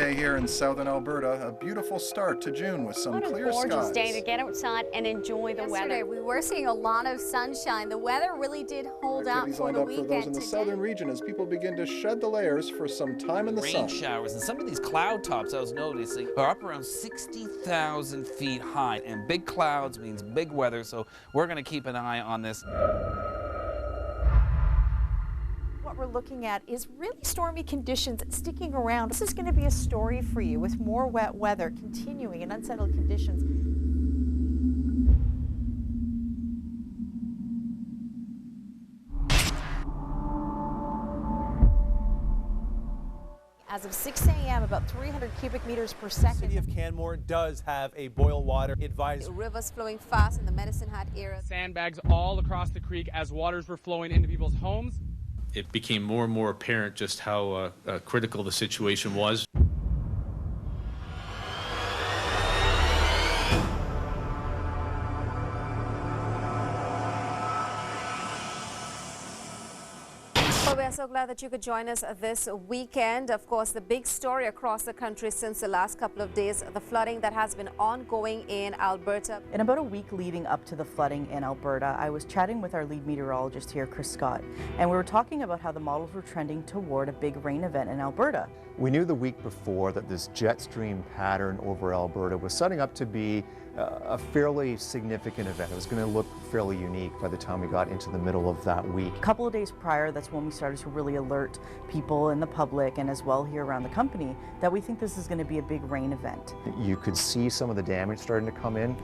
day here in southern Alberta. A beautiful start to June with some clear skies. What a gorgeous day to get outside and enjoy the Yesterday, weather. we were seeing a lot of sunshine. The weather really did hold out for the weekend. For those in the southern region as people begin to shed the layers for some time in the sun. Rain showers and some of these cloud tops I was noticing are up around 60,000 feet high, and big clouds means big weather, so we're going to keep an eye on this. What we're looking at is really stormy conditions sticking around. This is going to be a story for you with more wet weather continuing and unsettled conditions. As of 6 a.m., about 300 cubic meters per second. The city of Canmore does have a boil water advisory. Rivers flowing fast in the Medicine Hat area. Sandbags all across the creek as waters were flowing into people's homes. It became more and more apparent just how critical the situation was. Well, we are so glad that you could join us this weekend. Of course, the big story across the country since the last couple of days, the flooding that has been ongoing in Alberta. In about a week leading up to the flooding in Alberta, I was chatting with our lead meteorologist here, Chris Scott, and we were talking about how the models were trending toward a big rain event in Alberta. We knew the week before that this jet stream pattern over Alberta was setting up to be a fairly significant event. It was going to look fairly unique by the time we got into the middle of that week. A couple of days prior, that's when we started to really alert people in the public and as well here around the company that we think this is going to be a big rain event. You could see some of the damage starting to come in.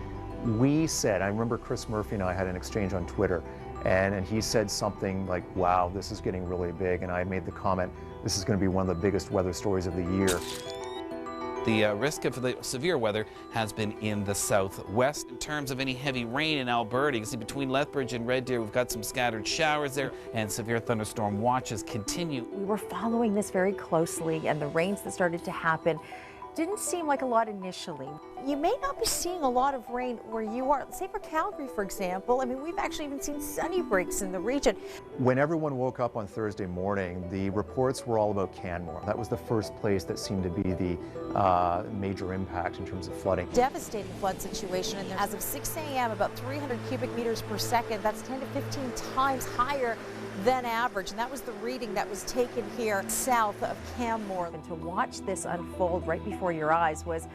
We said, I remember Chris Murphy and I had an exchange on Twitter, and he said something like, wow, this is getting really big, and I made the comment, this is going to be one of the biggest weather stories of the year. The risk of the severe weather has been in the southwest. In terms of any heavy rain in Alberta, you can see between Lethbridge and Red Deer, we've got some scattered showers there, and severe thunderstorm watches continue. We were following this very closely, and the rains that started to happen didn't seem like a lot initially. You may not be seeing a lot of rain where you are. Say for Calgary, for example, I mean, we've actually even seen sunny breaks in the region. When everyone woke up on Thursday morning, the reports were all about Canmore. That was the first place that seemed to be the major impact in terms of flooding. Devastating flood situation, and as of 6 a.m., about 300 cubic meters per second. That's 10 to 15 times higher than average, and that was the reading that was taken here south of Canmore. And to watch this unfold right before your eyes was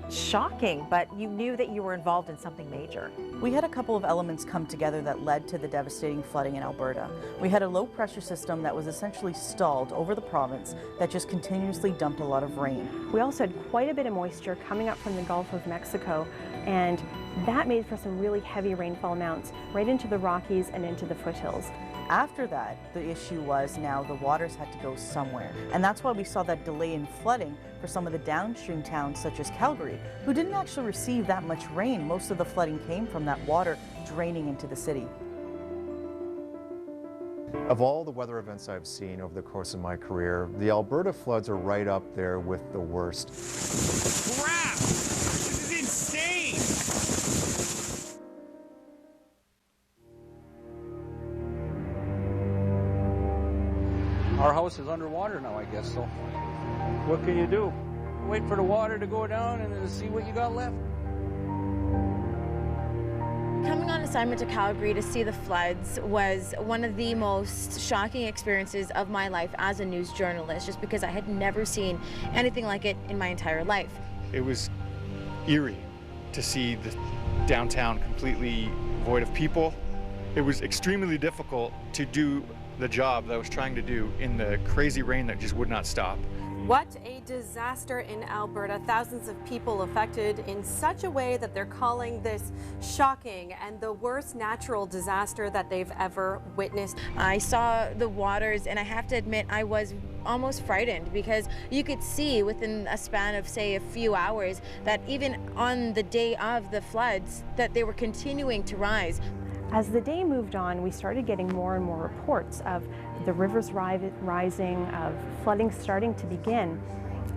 shocking, but you knew that you were involved in something major. We had a couple of elements come together that led to the devastating flooding in Alberta. We had a low pressure system that was essentially stalled over the province that just continuously dumped a lot of rain. We also had quite a bit of moisture coming up from the Gulf of Mexico, and that made for some really heavy rainfall amounts right into the Rockies and into the foothills. After that, the issue was now the waters had to go somewhere. And that's why we saw that delay in flooding for some of the downstream towns such as Calgary, who didn't actually receive that much rain. Most of the flooding came from that water draining into the city. Of all the weather events I've seen over the course of my career, the Alberta floods are right up there with the worst. Crap! This is insane! Our house is underwater now, I guess, so what can you do? Wait for the water to go down and then see what you got left. Coming on assignment to Calgary to see the floods was one of the most shocking experiences of my life as a news journalist, just because I had never seen anything like it in my entire life. It was eerie to see the downtown completely void of people. It was extremely difficult to do the job that I was trying to do in the crazy rain that just would not stop. What a disaster in Alberta. Thousands of people affected in such a way that they're calling this shocking and the worst natural disaster that they've ever witnessed. I saw the waters, and I have to admit I was almost frightened, because you could see within a span of, say, a few hours that even on the day of the floods that they were continuing to rise. As the day moved on, we started getting more and more reports of the rivers rising, of flooding starting to begin,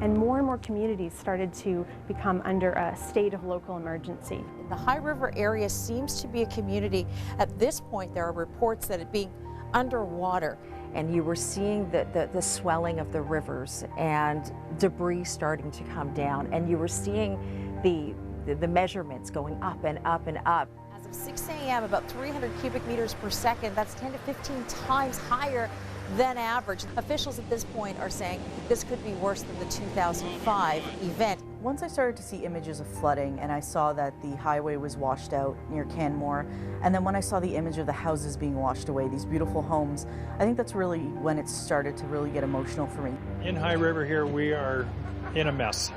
and more communities started to become under a state of local emergency. The High River area seems to be a community. At this point, there are reports that it being underwater, and you were seeing the swelling of the rivers and debris starting to come down, and you were seeing the measurements going up and up and up. As of 6 a.m., about 300 cubic meters per second. That's 10 to 15 times higher than average. Officials at this point are saying this could be worse than the 2005 event. Once I started to see images of flooding and I saw that the highway was washed out near Canmore, and then when I saw the image of the houses being washed away, these beautiful homes, I think that's really when it started to really get emotional for me. In High River here, we are in a mess.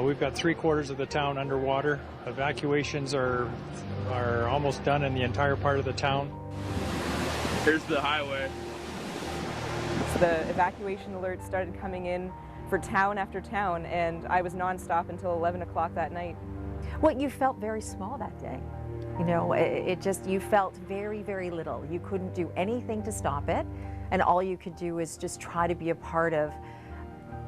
We've got 3/4 of the town underwater. Evacuations are almost done in the entire part of the town. Here's the highway. So the evacuation alerts started coming in for town after town, and I was nonstop until 11 o'clock that night. Well, you felt very small that day. You know, you felt very, very little. You couldn't do anything to stop it, and all you could do is just try to be a part of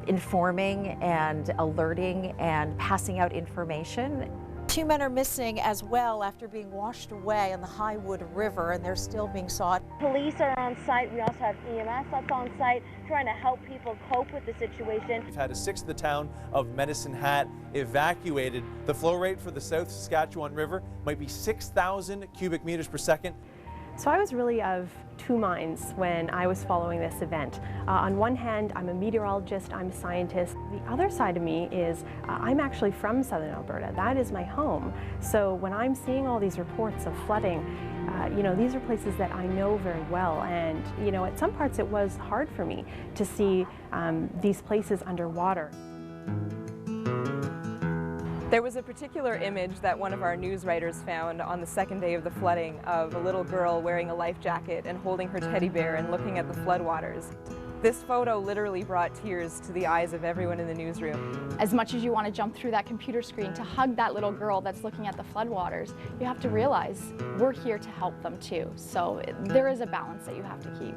informing and alerting and passing out information. 2 men are missing as well after being washed away on the Highwood River, and they're still being sought. Police are on site. We also have EMS that's on site trying to help people cope with the situation. We've had a sixth of the town of Medicine Hat evacuated. The flow rate for the South Saskatchewan River might be 6,000 cubic meters per second. So I was really of two minds when I was following this event. On one hand, I'm a meteorologist, I'm a scientist. The other side of me is I'm actually from Southern Alberta. That is my home. So when I'm seeing all these reports of flooding, you know, these are places that I know very well. And, you know, at some parts it was hard for me to see these places underwater. There was a particular image that one of our news writers found on the second day of the flooding of a little girl wearing a life jacket and holding her teddy bear and looking at the floodwaters. This photo literally brought tears to the eyes of everyone in the newsroom. As much as you want to jump through that computer screen to hug that little girl that's looking at the floodwaters, you have to realize we're here to help them too. So there is a balance that you have to keep.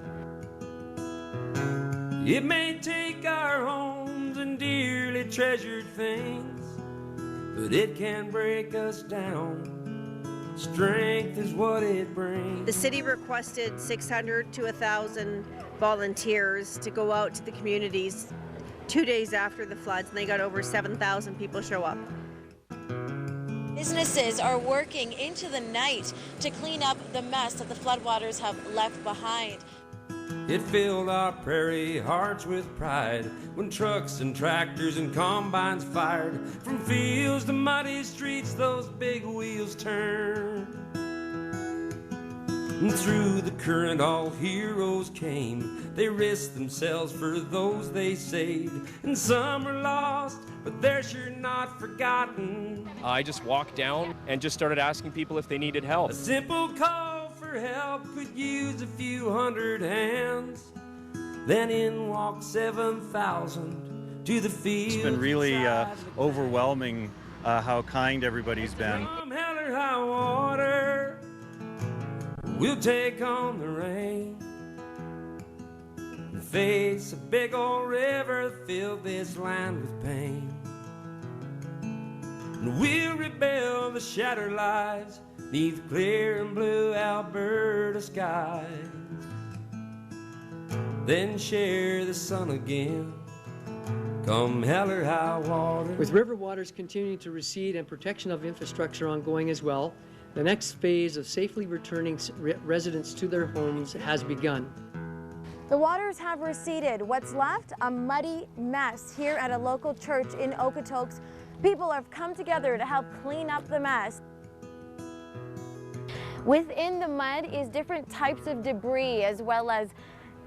It may take our homes and dearly treasured things, but it can break us down. Strength is what it brings. The city requested 600 to 1,000 volunteers to go out to the communities 2 days after the floods, and they got over 7,000 people show up. Businesses are working into the night to clean up the mess that the floodwaters have left behind. It filled our prairie hearts with pride when trucks and tractors and combines fired. From fields to muddy streets, those big wheels turn. And through the current, all heroes came. They risked themselves for those they saved. And some are lost, but they're sure not forgotten. I just walked down and just started asking people if they needed help. A simple call for help could use a few hundred hands. Then in walked 7,000 to the field. It's been really overwhelming how kind everybody's been. Come hell or high water, we'll take on the rain and face a big old river that filled this land with pain. And we'll rebuild the shattered lives neath clear and blue Alberta skies, then share the sun again, come hell or high water. With river waters continuing to recede and protection of infrastructure ongoing as well, the next phase of safely returning residents to their homes has begun. The waters have receded. What's left? A muddy mess here at a local church in Okotoks. People have come together to help clean up the mess. Within the mud is different types of debris, as well as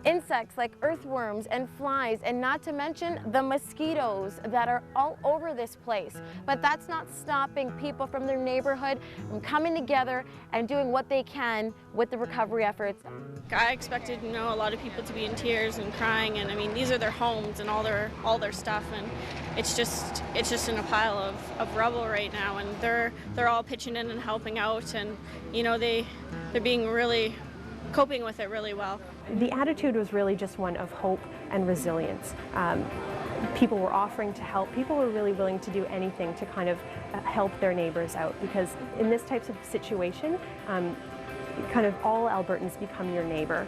insects like earthworms and flies, and not to mention the mosquitoes that are all over this place. But that's not stopping people from their neighborhood from coming together and doing what they can with the recovery efforts. I expected, you know, a lot of people to be in tears and crying, and I mean, these are their homes and all their stuff, and it's just in a pile of rubble right now, and they're all pitching in and helping out, and you know, they're being really coping with it really well. The attitude was really just one of hope and resilience. People were offering to help. People were really willing to do anything to kind of help their neighbors out, because in this type of situation, kind of all Albertans become your neighbor.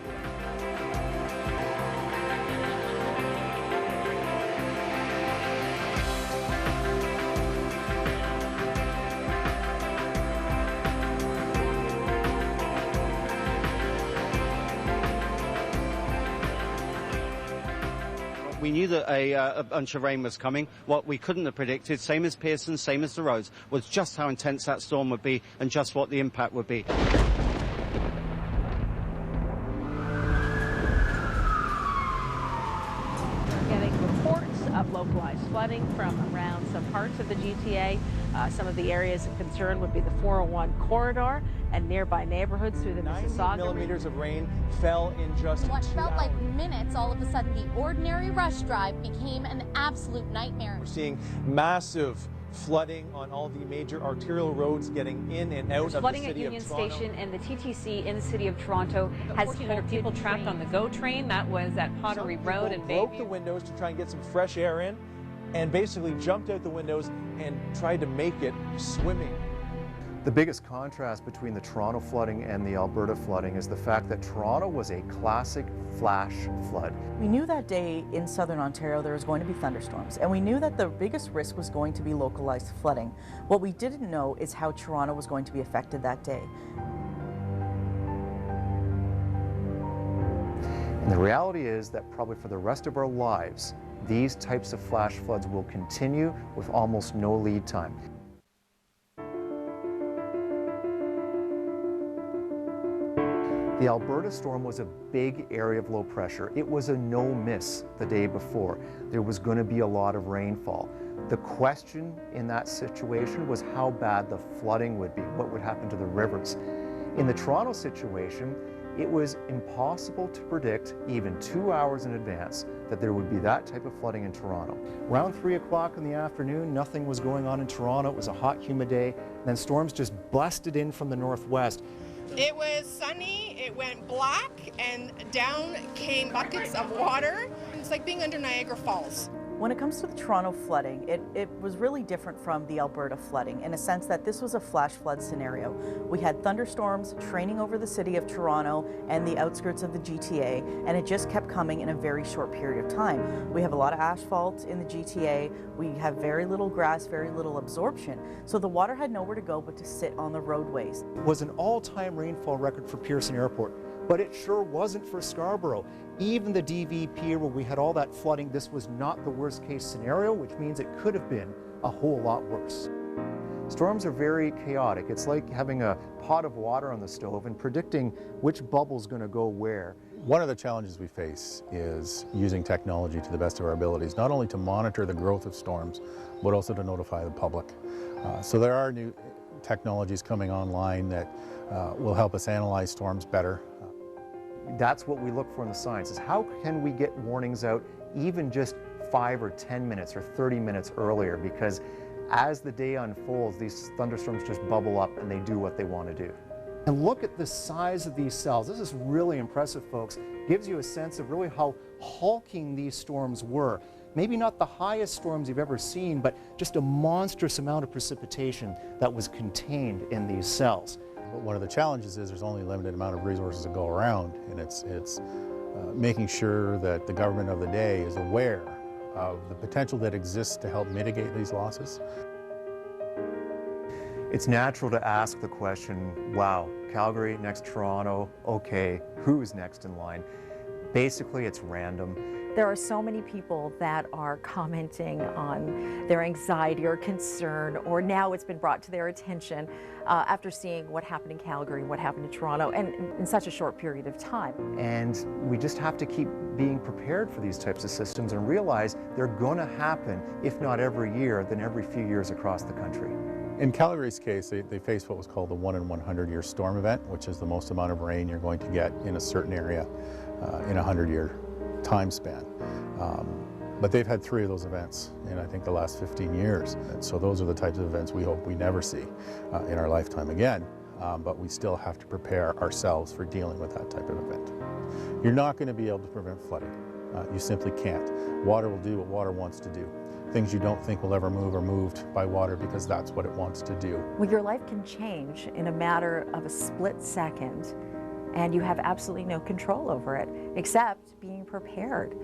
We knew that a bunch of rain was coming. What we couldn't have predicted, same as Pearson, same as the roads, was just how intense that storm would be and just what the impact would be. Of localized flooding from around some parts of the GTA. Some of the areas of concern would be the 401 corridor and nearby neighborhoods through the Mississauga. 90 millimeters of rain fell in just what 2 felt hours. like minutes, all of a sudden the ordinary rush drive became an absolute nightmare. We're seeing massive flooding on all the major arterial roads getting in and out of the flooding city at Union of Toronto. Station, and the TTC in the city of Toronto has 1,400 people trapped on the GO train. That was at Pottery Road and broke Bayview. the windows to try and get some fresh air in, and basically jumped out the windows and tried to make it swimming. The biggest contrast between the Toronto flooding and the Alberta flooding is the fact that Toronto was a classic flash flood. We knew that day in southern Ontario there was going to be thunderstorms, and we knew that the biggest risk was going to be localized flooding. What we didn't know is how Toronto was going to be affected that day. And the reality is that probably for the rest of our lives, these types of flash floods will continue with almost no lead time. The Alberta storm was a big area of low pressure. It was a no miss the day before. There was going to be a lot of rainfall. The question in that situation was how bad the flooding would be, what would happen to the rivers. In the Toronto situation, it was impossible to predict even 2 hours in advance that there would be that type of flooding in Toronto. Around 3 o'clock in the afternoon, nothing was going on in Toronto. It was a hot, humid day. And then storms just busted in from the northwest. It was sunny, it went black, and down came buckets of water. It's like being under Niagara Falls. When it comes to the Toronto flooding, it was really different from the Alberta flooding in a sense that this was a flash flood scenario. We had thunderstorms training over the city of Toronto and the outskirts of the GTA, and it just kept coming in a very short period of time. We have a lot of asphalt in the GTA, we have very little grass, very little absorption, so the water had nowhere to go but to sit on the roadways. It was an all-time rainfall record for Pearson Airport, but it sure wasn't for Scarborough. Even the DV Pier, where we had all that flooding, this was not the worst case scenario, which means it could have been a whole lot worse. Storms are very chaotic. It's like having a pot of water on the stove and predicting which bubble's going to go where. One of the challenges we face is using technology to the best of our abilities, not only to monitor the growth of storms, but also to notify the public. So there are new technologies coming online that will help us analyze storms better. That's what we look for in the science, is how can we get warnings out even just 5 or 10 minutes or 30 minutes earlier, because as the day unfolds, these thunderstorms just bubble up and they do what they want to do. And look at the size of these cells. This is really impressive, folks. Gives you a sense of really how hulking these storms were. Maybe not the highest storms you've ever seen, but just a monstrous amount of precipitation that was contained in these cells. But one of the challenges is there's only a limited amount of resources to go around, and it's making sure that the government of the day is aware of the potential that exists to help mitigate these losses. It's natural to ask the question, wow, Calgary, next Toronto, okay, who's next in line? Basically, it's random. There are so many people that are commenting on their anxiety or concern, or now it's been brought to their attention after seeing what happened in Calgary, what happened in Toronto, and in such a short period of time. And we just have to keep being prepared for these types of systems and realize they're going to happen, if not every year, then every few years across the country. In Calgary's case, they faced what was called the 1 in 100-year storm event, which is the most amount of rain you're going to get in a certain area in a 100-year time span. But they've had 3 of those events in, I think, the last 15 years. And so those are the types of events we hope we never see in our lifetime again. But we still have to prepare ourselves for dealing with that type of event. You're not going to be able to prevent flooding. You simply can't. Water will do what water wants to do. Things you don't think will ever move are moved by water because that's what it wants to do. Well, your life can change in a matter of a split second, and you have absolutely no control over it, except being prepared.